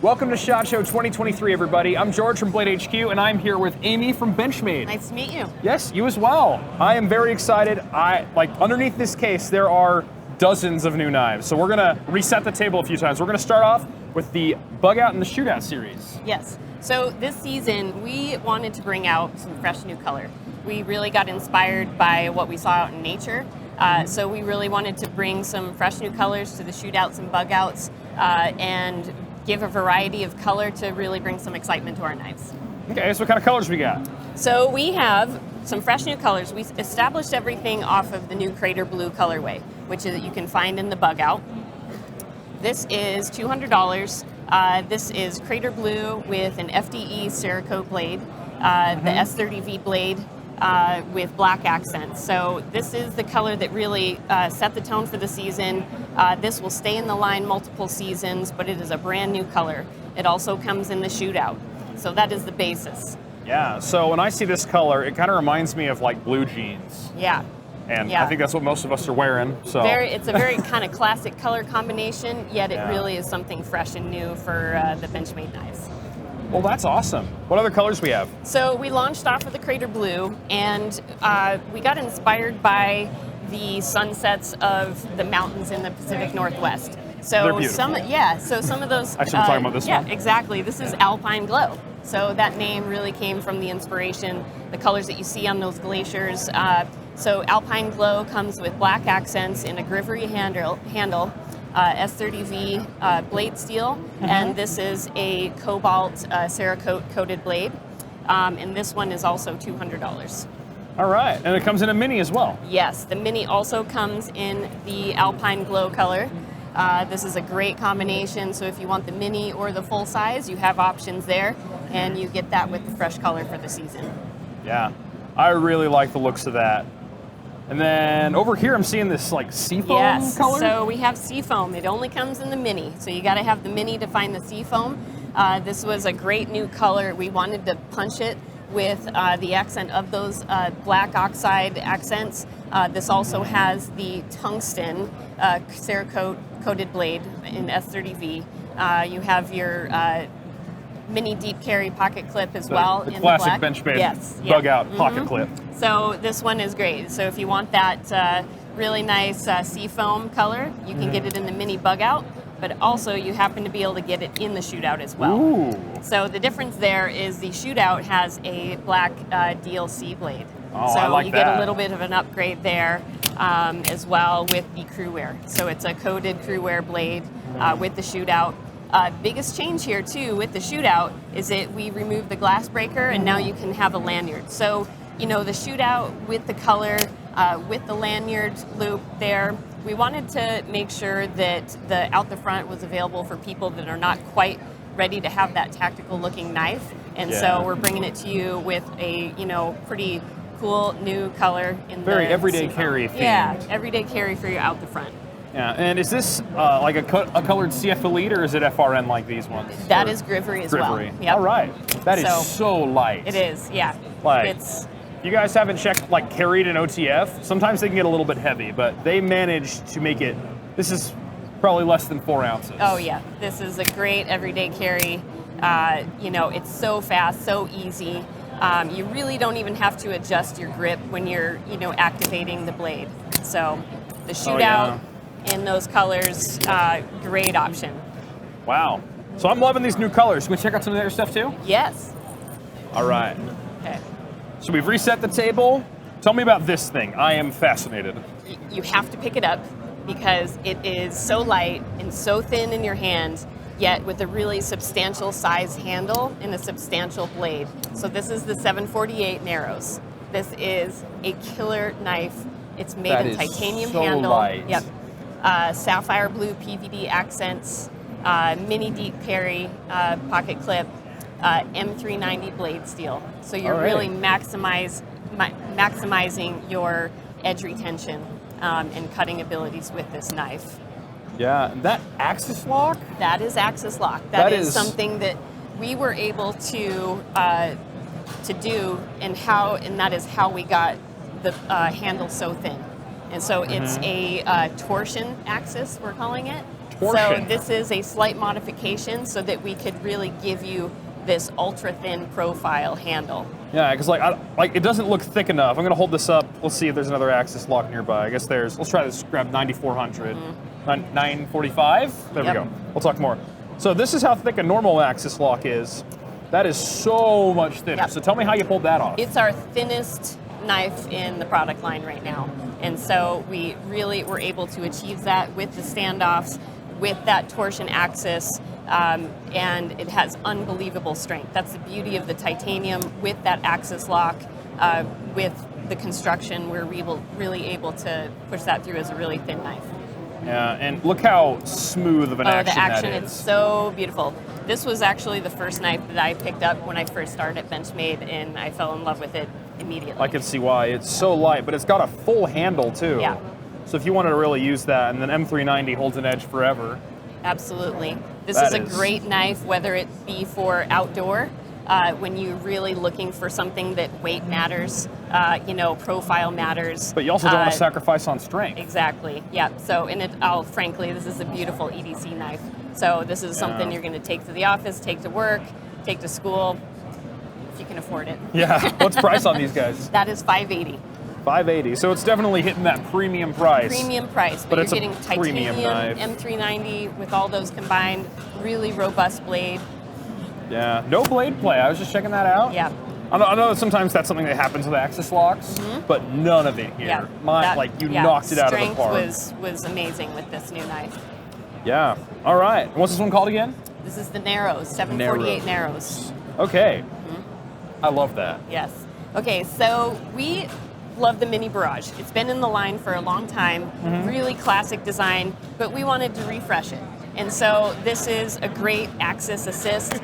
Welcome to SHOT Show 2023, everybody. I'm George from Blade HQ, and I'm here with Amy from Benchmade. Nice to meet you. Yes, you as well. I am very excited. Underneath this case, there are dozens of new knives. So we're gonna reset the table a few times. We're gonna start off with the Bug Out and the Shootout series. Yes. So this season, we wanted to bring out some fresh new color. We really got inspired by what we saw out in nature. So we really wanted to bring some fresh new colors to the shootouts and bug outs and give a variety of color to really bring some excitement to our knives. Okay, so what kind of colors we got? So we have some fresh new colors. We established everything off of the new Crater Blue colorway, which is, you can find in the bug out. This is $200. This is Crater Blue with an FDE Cerakote blade, the S30V blade with black accents. So this is the color that really set the tone for the season. This will stay in the line multiple seasons, but it is a brand new color. It also comes in the shootout. So that is the basis. Yeah, so when I see this color, it kind of reminds me of like blue jeans. Yeah. And I think that's what most of us are wearing. So it's a very kind of classic color combination, yet it really is something fresh and new for the Benchmade knives. Well, that's awesome. What other colors we have? So we launched off of the Crater Blue, and we got inspired by the sunsets of the mountains in the Pacific Northwest. So they're beautiful. Some of those. Actually, I'm talking about this one. Yeah, exactly. This is Alpine Glow. So that name really came from the inspiration, the colors that you see on those glaciers. So Alpine Glow comes with black accents in a grivery handle, S30V blade steel, and this is a cobalt Cerakote coated blade, and this one is also $200. All right, and it comes in a mini as well. Yes, the mini also comes in the Alpine Glow color. This is a great combination, so if you want the mini or the full size, you have options there, and you get that with the fresh color for the season. Yeah, I really like the looks of that. And then over here, I'm seeing this like seafoam color. So we have seafoam. It only comes in the mini, so you got to have the mini to find the seafoam. This was a great new color. We wanted to punch it with the accent of those black oxide accents. This also has the tungsten Cerakote coated blade in S30V. You have your mini deep carry pocket clip as well the in classic the black. Benchmade bug out pocket clip. So this one is great. So if you want that really nice seafoam color, you can get it in the mini bug out, but also you happen to be able to get it in the shootout as well. Ooh. So the difference there is the shootout has a black DLC blade. Oh, so I like you that. get a little bit of an upgrade there as well with the crew wear. So it's a coated crew wear blade with the shootout. Biggest change here too with the shootout is that we removed the glass breaker and now you can have a lanyard. So, you know, the shootout with the color, with the lanyard loop there, we wanted to make sure that the out the front was available for people that are not quite ready to have that tactical looking knife. And so we're bringing it to you with a, you know, pretty cool new color in Very the everyday seafoam. carry theme. Yeah, everyday carry for your out the front. Yeah, and is this like a colored CF Elite or is it FRN like these ones? That is Grivery as well. Yep. All right. That is so light. It is, yeah. Like, you guys haven't checked like carried in OTF. Sometimes they can get a little bit heavy, but they managed to make it. This is probably less than 4 ounces. Oh yeah, this is a great everyday carry. You know, it's so fast, so easy. You really don't even have to adjust your grip when you're, you know, activating the blade. So the shootout in those colors, great option. Wow. So I'm loving these new colors. Can we check out some of the other stuff too? Yes. All right. Okay. So we've reset the table. Tell me about this thing. I am fascinated. You have to pick it up because it is so light and so thin in your hand, yet with a really substantial size handle and a substantial blade. So this is the 748 Narrows. This is a killer knife. It's made in titanium handle. Light. Yep. Sapphire blue PVD accents, mini deep carry pocket clip, M390 blade steel. So you're really maximizing your edge retention and cutting abilities with this knife. Yeah, that axis lock? That is axis lock. That is something that we were able to do, and that is how we got the handle so thin. And so it's a torsion axis, we're calling it. torsion. So this is a slight modification so that we could really give you this ultra thin profile handle. Yeah, because like it doesn't look thick enough. I'm gonna hold this up. Let's see if there's another axis lock nearby. I guess there's. Let's try this. Grab 9400, 945. There we go. We'll talk more. So this is how thick a normal axis lock is. That is so much thinner. Yep. So tell me how you pulled that off. It's our thinnest knife in the product line right now, and so we really were able to achieve that with the standoffs, with that torsion axis. And it has unbelievable strength. That's the beauty of the titanium with that axis lock, with the construction. We're really able to push that through as a really thin knife. Yeah, and look how smooth of an action the action, that it's is. so beautiful. This was actually the first knife that I picked up when I first started at Benchmade, and I fell in love with it immediately. I can see why. It's so light, but it's got a full handle too. Yeah. So if you wanted to really use that, and then M390 holds an edge forever. Absolutely. This That is a is- great knife, whether it be for outdoor, when you're really looking for something that weight matters, profile matters. But you also don't want to sacrifice on strength. Exactly. Yeah. So, frankly, this is a beautiful EDC knife. So this is something you're going to take to the office, take to work, take to school, if you can afford it. Yeah. What's the price on these guys? That is $580. $580. So it's definitely hitting that premium price. Premium price, But but it's you're a getting premium titanium, knife. M390 with all those combined, really robust blade. Yeah. No blade play. I was just checking that out. Yeah. I know that sometimes that's something that happens with axis locks, but none of it here. Yeah. You knocked it out of the park. Strength was amazing with this new knife. Yeah. All right. What's this one called again? This is the Narrows, 748 Narrows. Okay. I love that. Yes. Okay, so we love the Mini Barrage. It's been in the line for a long time, really classic design, but we wanted to refresh it. And so this is a great axis assist,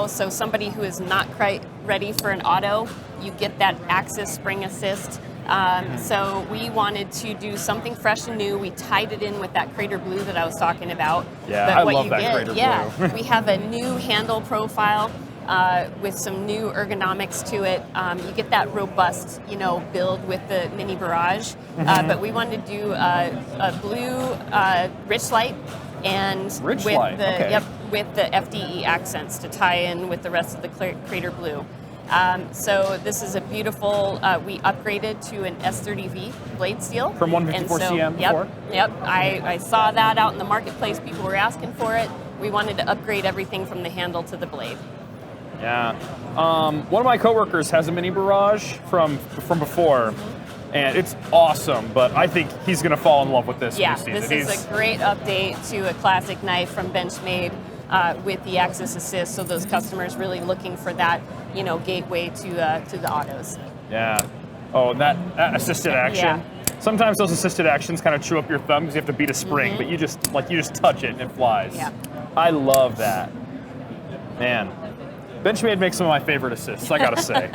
so somebody who is not quite ready for an auto, you get that axis spring assist. So we wanted to do something fresh and new. We tied it in with that crater blue that I was talking about. Yeah, But I what love you that get, crater yeah, blue. we have a new handle profile with some new ergonomics to it. You get that robust, build with the Mini Barrage. But we wanted to do a blue rich light and Rich with light, the okay. with the FDE accents to tie in with the rest of the crater blue. So this is a beautiful, we upgraded to an S30V blade steel. From 154 And so, CM before? Yep. I saw that out in the marketplace. People were asking for it. We wanted to upgrade everything from the handle to the blade. Yeah. One of my coworkers has a Mini Barrage from before, and it's awesome, but I think he's going to fall in love with this Yeah, when he sees this it. is a great update to a classic knife from Benchmade with the Axis Assist, so those customers really looking for that, gateway to the autos. Yeah. Oh, that assisted action. Yeah. Sometimes those assisted actions kind of chew up your thumb because you have to beat a spring, but you just touch it and it flies. Yeah. I love that. Man, Benchmade makes some of my favorite assists, I gotta say.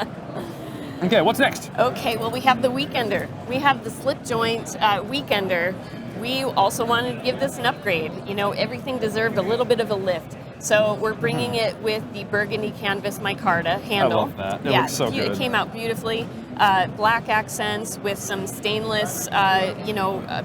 Okay, what's next? Okay, well, we have the Weekender. We have the slip joint Weekender. We also wanted to give this an upgrade. Everything deserved a little bit of a lift. So we're bringing it with the burgundy canvas micarta handle. I love that. It looks so good. It came out beautifully. Black accents with some stainless,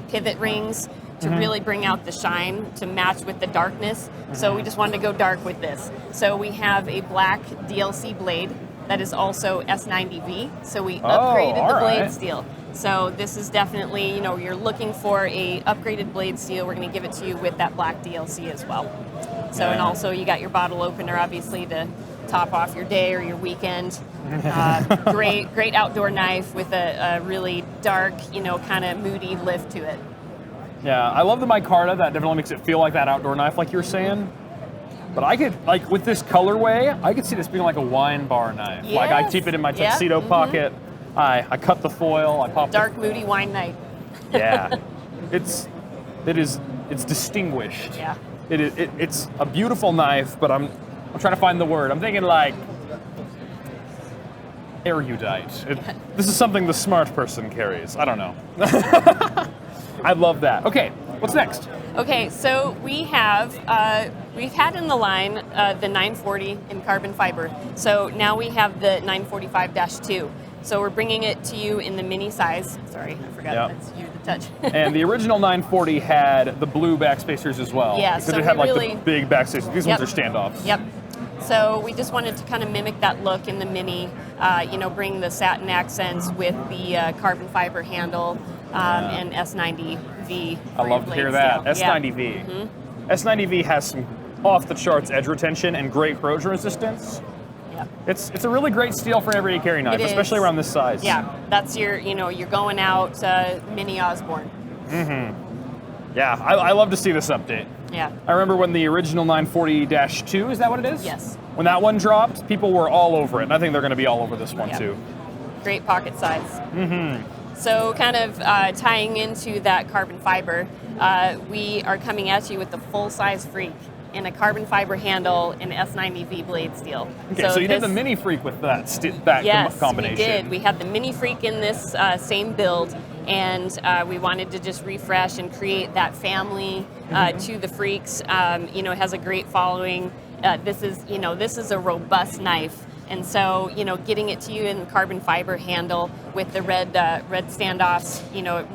pivot rings to really bring out the shine to match with the darkness. So we just wanted to go dark with this. So we have a black DLC blade that is also S90V. So we upgraded the blade steel. So this is definitely, you're looking for a upgraded blade steel. We're going to give it to you with that black DLC as well. So, and also you got your bottle opener, obviously, to top off your day or your weekend. Great outdoor knife with a really dark, kind of moody lift to it. Yeah, I love the micarta. That definitely makes it feel like that outdoor knife, like you were saying. But I could, with this colorway, I could see this being like a wine bar knife. Yes. Like I keep it in my tuxedo pocket. I cut the foil. I pop Dark, moody wine night. Yeah, it's distinguished. Yeah. It's a beautiful knife, but I'm trying to find the word. I'm thinking like erudite. This is something the smart person carries. I don't know. I love that. Okay, what's next? Okay, so we've had in the line the 940 in carbon fiber. So now we have the 945-2. So we're bringing it to you in the mini size. Sorry, I forgot that's you. touch. And the original 940 had the blue backspacers as well. Yeah, because so it had we like really- the big backspacers. These Yep. ones are standoffs. Yep. So we just wanted to kind of mimic that look in the Mini, bring the satin accents with the carbon fiber handle and S90V. I love to hear that. S90V. S90V has some off the charts edge retention and great corrosion resistance. Yep. It's a really great steel for an everyday carry knife, It especially is. around this size. Yeah, that's your, you're going out Mini Osborne. Yeah, I love to see this update. Yeah. I remember when the original 940-2, is that what it is? Yes. When that one dropped, people were all over it, and I think they're going to be all over this one Yeah. too. Great pocket size. So kind of tying into that carbon fiber, we are coming at you with the full-size Freak in a carbon fiber handle in S90V blade steel. Okay, so you did the Mini Freak with that combination. Yes, we did. We had the Mini Freak in this same build, and we wanted to just refresh and create that family to the Freaks. It has a great following. This is a robust knife. And so, getting it to you in carbon fiber handle with the red standoffs,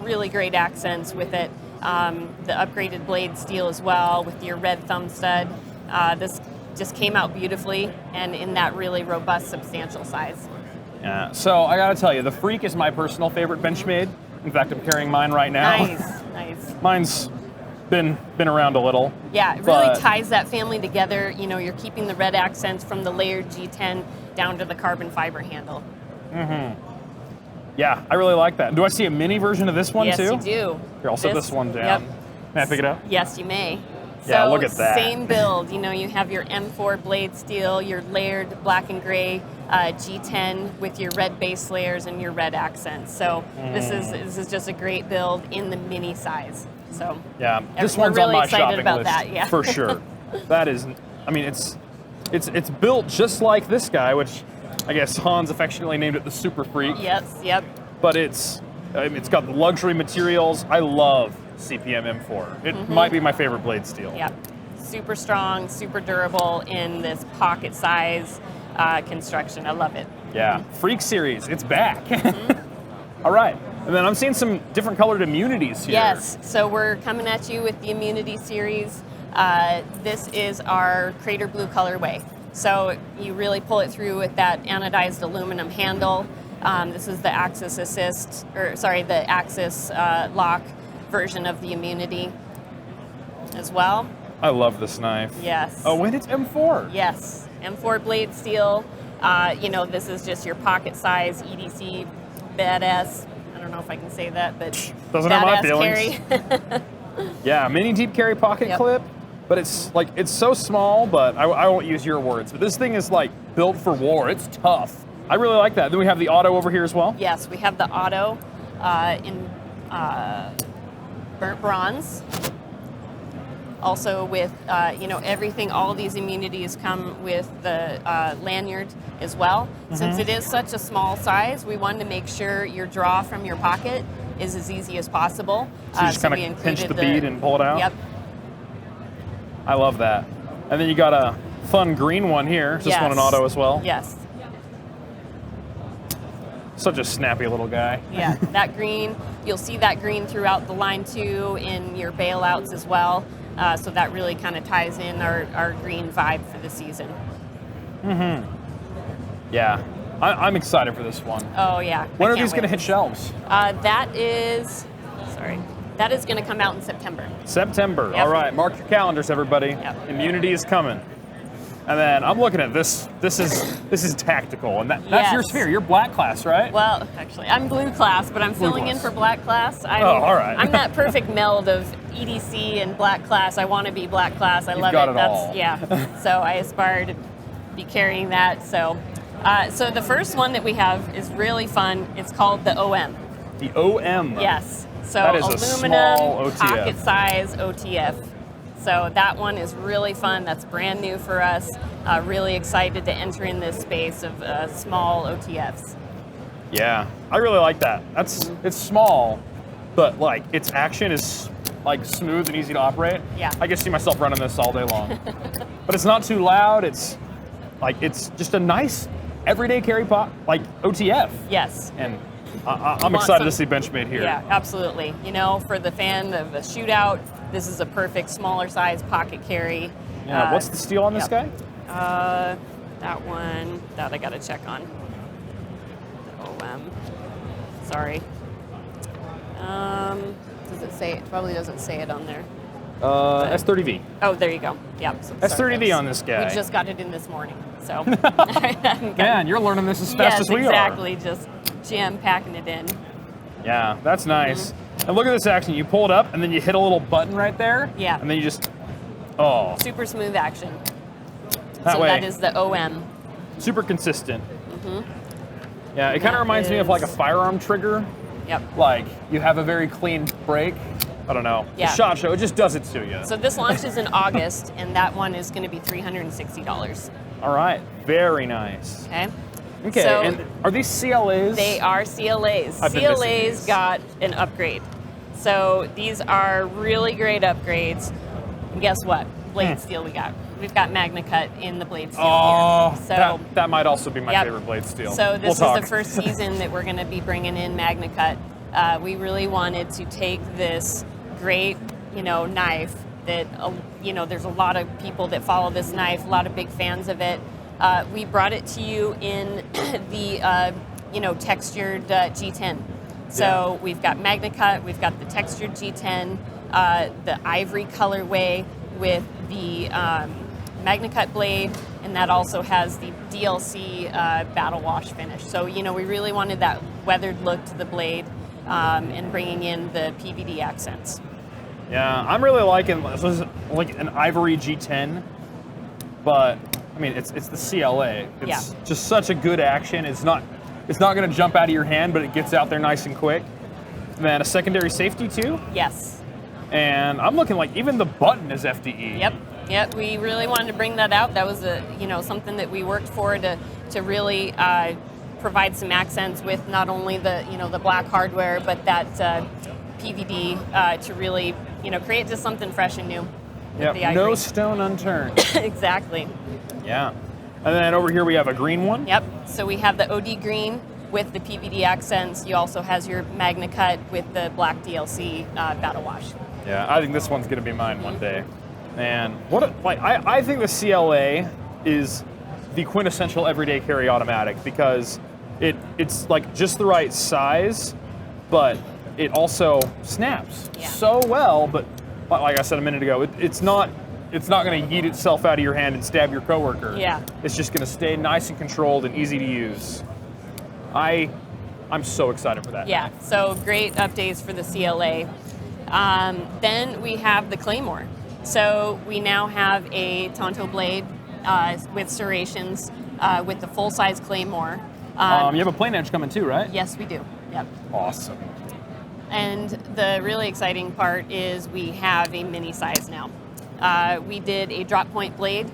really great accents with it. The upgraded blade steel as well with your red thumb stud. This just came out beautifully and in that really robust, substantial size. Yeah. So I got to tell you, the Freak is my personal favorite Benchmade. In fact, I'm carrying mine right now. Nice. Mine's been around a little. Yeah, it really ties that family together. You're keeping the red accents from the layered G10 down to the carbon fiber handle. Yeah, I really like that. Do I see a mini version of this one Yes, too? you do. Here, I'll set this one down. Yep. May I pick it up? Yes, you may. Yeah, So, look at that. Same build. You have your M4 blade steel, your layered black and gray G10 with your red base layers and your red accents. So this is just a great build in the mini size. So Yeah, this we're one's really on my excited shopping about list that, yeah. for sure. That is, it's built just like this guy, which I guess Hans affectionately named it the Super Freak. Yes, yep. But it's got the luxury materials. I love CPM M4. It might be my favorite blade steel. Yep. Super strong, super durable in this pocket size construction. I love it. Yeah, Freak series, it's back. All right, and then I'm seeing some different colored immunities here. Yes, so we're coming at you with the Immunity series. This is our Crater Blue colorway. So you really pull it through with that anodized aluminum handle. This is the Axis the Axis lock version of the Immunity as well. I love this knife. Yes. Oh, wait, it's M4. Yes, M4 blade steel. This is just your pocket size EDC badass. I don't know if I can say that, but Doesn't have my badass feelings. carry. Yeah, mini deep carry pocket Yep. clip, but it's so small, but I won't use your words. But this thing is like built for war. It's tough. I really like that. Then we have the auto over here as well. Yes, we have the auto in burnt bronze. Also with, everything, all of these immunities come with the lanyard as well. Since it is such a small size, we wanted to make sure your draw from your pocket is as easy as possible. So you just kind of pinch the bead and pull it out? Yep. I love that. And then you got a fun green one here. Is this one an auto as well? Yes. Such a snappy little guy. Yeah, that green, you'll see that green throughout the line too in your bailouts as well. So that really kind of ties in our green vibe for the season. Yeah, I'm excited for this one. Oh yeah. When are these going to hit shelves? That is going to come out in September. September. Yep. All right, mark your calendars, everybody. Yep. Immunity is coming. And then I'm looking at this. This is tactical, and that's your Yes. sphere. You're black class, right? Well, actually, I'm blue class, but I'm filling in class. for black class. All right. I'm that perfect meld of EDC and black class. I want to be black class. I love got it. it all. Yeah. So I aspire to be carrying that. So, so the first one that we have is really fun. It's called the OM. The OM. Yes. So That is a aluminum small OTF. pocket size OTF. So that one is really fun. That's brand new for us. Really excited to enter in this space of small OTFs. Yeah, I really like that. It's small, but like its action is like smooth and easy to operate. Yeah. I can see myself running this all day long. But it's not too loud. It's just a nice everyday carry pot, like OTF. Yes. And I'm excited to see Benchmade here. Yeah, absolutely. You know, for the fan of a shootout, this is a perfect smaller size pocket carry. Yeah. What's the steel on this guy? That one, that I gotta check on. Sorry. Does it say? It probably doesn't say it on there. S30V. Oh, there you go. Yep. So S30V on this guy. We just got it in this morning, so. Man, you're learning this as fast as we exactly. Just jam packing it in. Yeah, that's nice. And look at this action. You pull it up, and then you hit a little button right there. Yeah. And then you just, oh. Super smooth action. That way. That is the OM. Super consistent. Yeah, it kind of reminds me of like a firearm trigger. Yep. Like, you have a very clean break. I don't know. Yeah. The SHOT Show, it just does it to you. So this launches in August, and that one is going to be $360. All right. Very nice. Okay. Okay, So and are these CLAs? they are CLAs. I've been missing CLAs these. got an upgrade. So these are really great upgrades. And guess what? Blade steel we got. We've got Magna Cut in the blade steel Oh, here. So that might also be my Yep. favorite blade steel. So this We'll is talk. the first season that we're going to be bringing in Magna Cut. We really wanted to take this great, knife that, there's a lot of people that follow this knife, a lot of big fans of it. We brought it to you in the, textured G10. So we've got Magna Cut, we've got the textured G10, the ivory colorway with the Magna Cut blade, and that also has the DLC battle wash finish. So, we really wanted that weathered look to the blade and bringing in the PVD accents. Yeah, I'm really liking like an ivory G10, but I mean it's the CLA. It's just such a good action. It's not going to jump out of your hand, but it gets out there nice and quick. And then a secondary safety too. Yes. And I'm looking like even the button is FDE. Yep. We really wanted to bring that out. That was something that we worked for to really provide some accents with not only the black hardware, but that PVD to really create just something fresh and new. Yeah, no stone unturned. Exactly. Yeah. And then over here we have a green one. Yep. So we have the OD green with the PVD accents. You also has your Magna Cut with the black DLC battle wash. Yeah, I think this one's gonna be mine one day. And I think the CLA is the quintessential everyday carry automatic because it's like just the right size, but it also snaps so well. But like I said a minute ago, it's not going to yeet itself out of your hand and stab your coworker. Yeah. It's just going to stay nice and controlled and easy to use. I'm so excited for that. Yeah. So great updates for the CLA. Then we have the Claymore. So we now have a Tonto blade with serrations with the full-size Claymore. You have a plain edge coming too, right? Yes, we do. Yep. Awesome. And the really exciting part is we have a mini size now. We did a drop point blade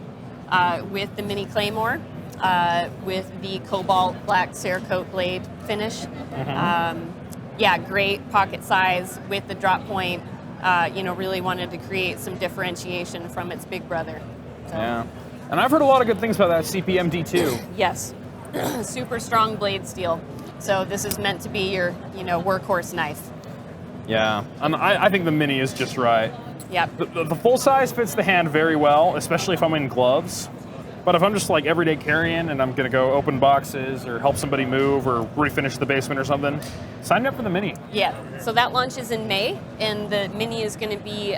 with the mini Claymore with the cobalt black Cerakote blade finish. Great pocket size with the drop point. Really wanted to create some differentiation from its big brother. So. Yeah. And I've heard a lot of good things about that CPMD2. Yes. Super strong blade steel. So this is meant to be your, workhorse knife. Yeah, and I think the mini is just right. Yep. The full size fits the hand very well, especially if I'm in gloves. But if I'm just like everyday carrying and I'm gonna go open boxes or help somebody move or refinish the basement or something, sign me up for the mini. Yeah. So that launches in May, and the mini is going to be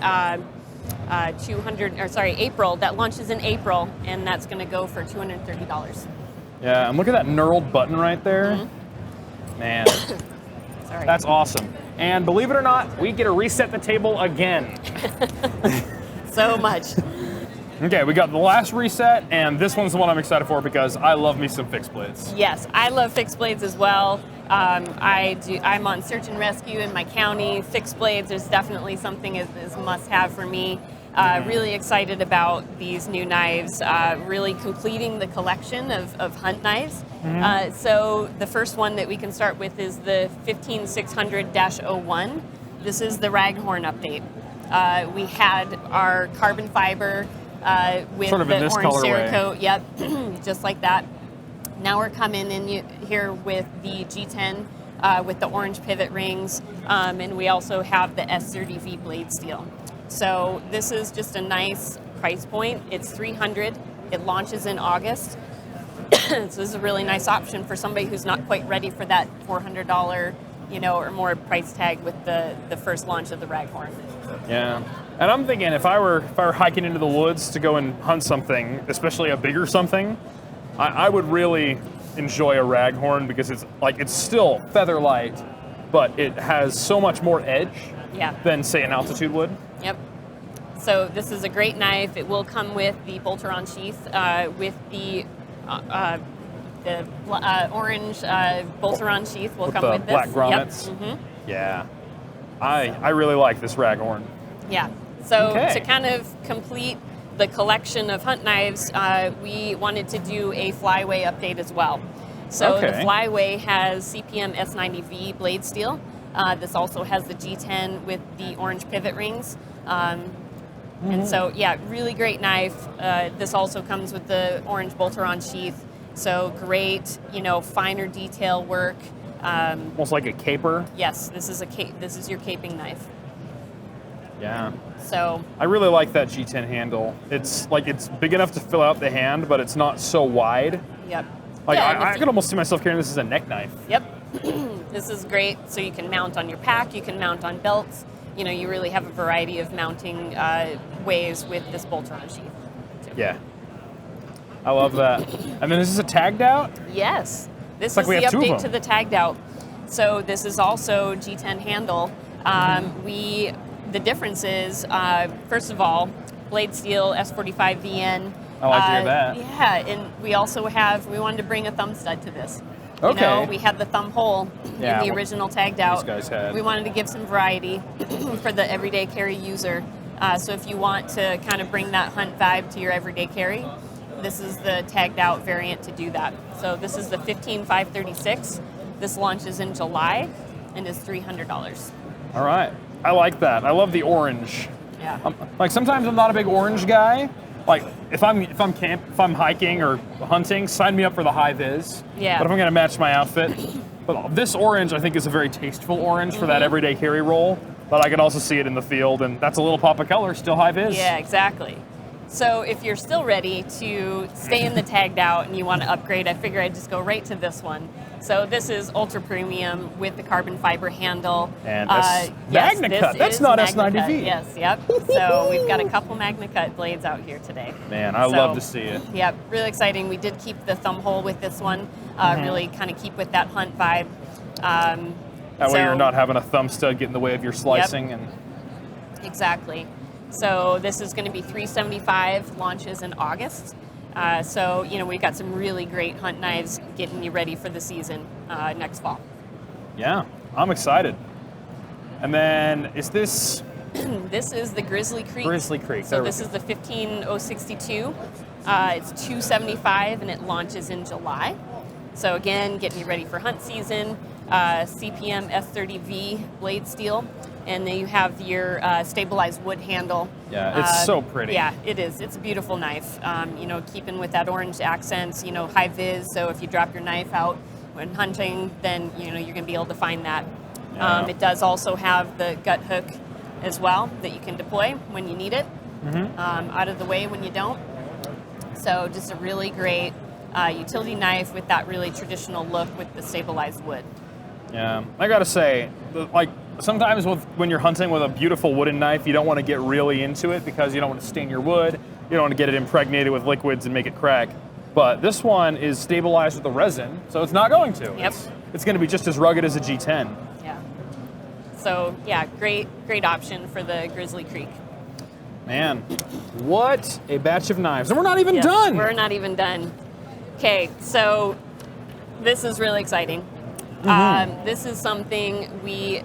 April. That launches in April, and that's going to go for $230. Yeah, and look at that knurled button right there. Man, Sorry. that's awesome. And believe it or not, we get to reset the table again. So much. Okay, we got the last reset, and this one's the one I'm excited for because I love me some fixed blades. Yes, I love fixed blades as well. I'm on search and rescue in my county. Fixed blades is definitely something is a must-have for me. Really excited about these new knives, really completing the collection of hunt knives. So the first one that we can start with is the 15600-01. This is the Raghorn update. We had our carbon fiber with sort of the in this orange colorway. Cerakote, yep, just like that. Now we're coming in here with the G10 with the orange pivot rings, and we also have the S30V blade steel. So this is just a nice price point. It's $300. It launches in August. So this is a really nice option for somebody who's not quite ready for that $400, or more price tag with the first launch of the Raghorn. Yeah. And I'm thinking if I were hiking into the woods to go and hunt something, especially a bigger something, I would really enjoy a Raghorn because it's still feather light, but it has so much more edge than say an altitude would. Yep. So this is a great knife. It will come with the bolter-on sheath with the orange bolter-on sheath will with come the with this. black grommets. Yep. Mm-hmm. Yeah. I really like this Raghorn. Yeah. So Okay. to kind of complete the collection of hunt knives, we wanted to do a flyway update as well. So the flyway has CPM S90V blade steel. This also has the G10 with the orange pivot rings. And so, yeah, really great knife. This also comes with the orange bolter-on sheath. So great, finer detail work. Almost like a caper. Yes, this is this is your caping knife. Yeah. So I really like that G10 handle. It's big enough to fill out the hand, but it's not so wide. Yep. Like Yeah, I could almost see myself carrying this as a neck knife. Yep. This is great. So you can mount on your pack. You can mount on belts. You really have a variety of mounting ways with this bolter-on sheath. So. Yeah. I love that. And then is this a tagged out? Yes. This like is we the have two of update to them. the tagged out. So this is also G10 handle. The difference is, first of all, blade steel S45 VN. I like to hear that. Yeah, and we also we wanted to bring a thumb stud to this. Okay. We had the thumb hole in the original tagged out. These guys had. We wanted to give some variety for the everyday carry user. So if you want to kind of bring that hunt vibe to your everyday carry, this is the tagged out variant to do that. So this is the 15536. This launches in July and is $300. All right. I like that. I love the orange. Yeah. Sometimes I'm not a big orange guy. Like if I'm hiking or hunting, sign me up for the high vis. Yeah. But if I'm gonna match my outfit, but this orange I think is a very tasteful orange for that everyday carry role. But I can also see it in the field, and that's a little pop of color, still high vis. Yeah, exactly. So if you're still ready to stay in the tagged out and you want to upgrade, I figure I'd just go right to this one. So this is ultra premium with the carbon fiber handle. And this Magna Cut. That's not S90V. Yes, yep. So we've got a couple Magna Cut blades out here today. Man, I love to see it. Yep, really exciting. We did keep the thumb hole with this one. Really kind of keep with that hunt vibe. That way you're not having a thumb stud get in the way of your slicing. Yep. Exactly. So this is going to be $375, launches in August. So we've got some really great hunt knives getting you ready for the season next fall. Yeah, I'm excited. And then is this? This is the Grizzly Creek. Grizzly Creek. So this is the 15062. It's $275 and it launches in July. So again, getting you ready for hunt season. CPM S30V blade steel. And then you have your stabilized wood handle. Yeah, it's so pretty. Yeah, it is. It's a beautiful knife. Keeping with that orange accents, high vis. So if you drop your knife out when hunting, then you're going to be able to find that. Yeah. It does also have the gut hook as well that you can deploy when you need it. Out of the way when you don't. So just a really great utility knife with that really traditional look with the stabilized wood. Yeah, I gotta say, sometimes when you're hunting with a beautiful wooden knife, you don't want to get really into it because you don't want to stain your wood, you don't want to get it impregnated with liquids and make it crack. But this one is stabilized with the resin, so it's not going to. Yep. It's going to be just as rugged as a G10. Yeah. So yeah, great option for the Grizzly Creek. Man, what a batch of knives. And we're not even done. We're not even done. Okay, so this is really exciting. This is something we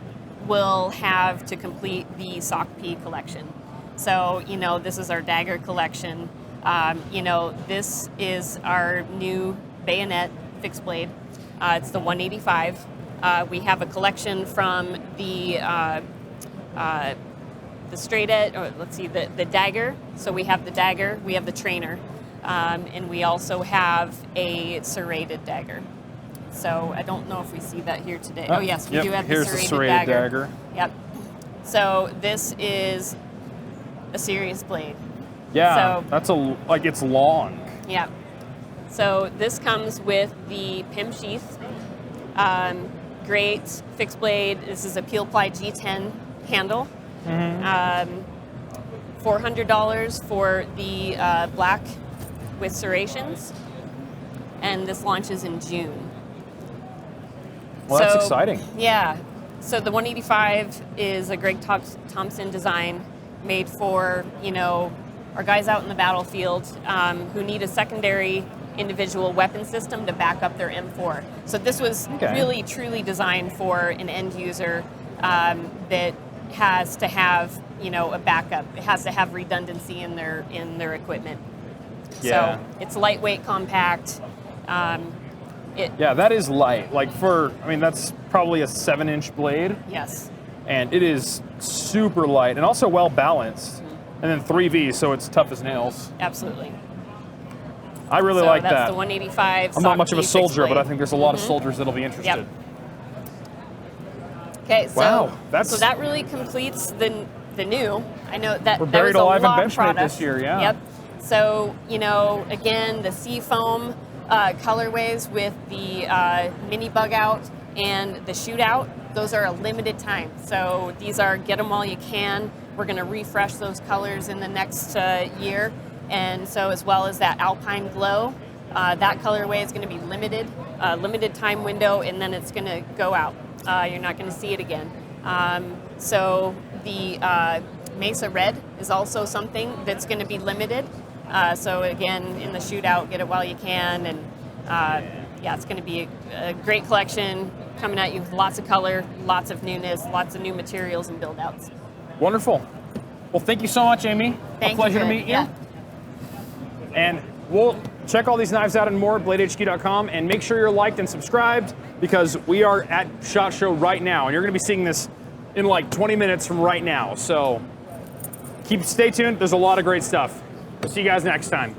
will have to complete the Sock P collection. So, this is our Dagger collection. This is our new bayonet fixed blade. It's the 185. We have a collection from the straight edge, or let's see, the Dagger. So we have the Dagger, we have the Trainer, and we also have a serrated Dagger. So I don't know if we see that here today. Oh yes, we yep, do have here's the the serrated serrated dagger. Yep. So this is a serious blade. Yeah, So, that's like it's long. Yeah. So this comes with the PIM sheath. Great fixed blade. This is a Peel Ply G10 handle. $400 for the black with serrations, and this launches in June. Well, that's exciting. Yeah. So the 185 is a Greg Thompson design made for, our guys out in the battlefield who need a secondary individual weapon system to back up their M4. So this was really, truly designed for an end user that has to have, a backup. It has to have redundancy in their equipment. Yeah. So it's lightweight, compact. Yeah, that is light. Like that's probably a 7-inch blade. Yes. And it is super light and also well balanced. And then 3V, so it's tough as nails. Absolutely. I really like that. That's the 185. I'm not much of a soldier, but I think there's a lot of soldiers that'll be interested. Yep. Okay, so, wow, so that really completes the new. I know that we're buried that was alive a lot in of Benchmade product. this year, yeah. Yep. So, again, the Seafoam colorways with the mini bug out and the shootout, those are a limited time. So these are get them while you can. We're going to refresh those colors in the next year. And so as well as that Alpine Glow, that colorway is going to be limited time window, and then it's going to go out. You're not going to see it again. So the Mesa Red is also something that's going to be limited. So again, in the shootout, get it while you can. And it's going to be a great collection coming at you with lots of color, lots of newness, lots of new materials and build outs. Wonderful. Well, thank you so much, Amy. Thank a pleasure you, to meet you. Yeah. And we'll check all these knives out and more at bladehq.com, and make sure you're liked and subscribed, because we are at SHOT Show right now, and you're going to be seeing this in like 20 minutes from right now. So stay tuned. There's a lot of great stuff. We'll see you guys next time.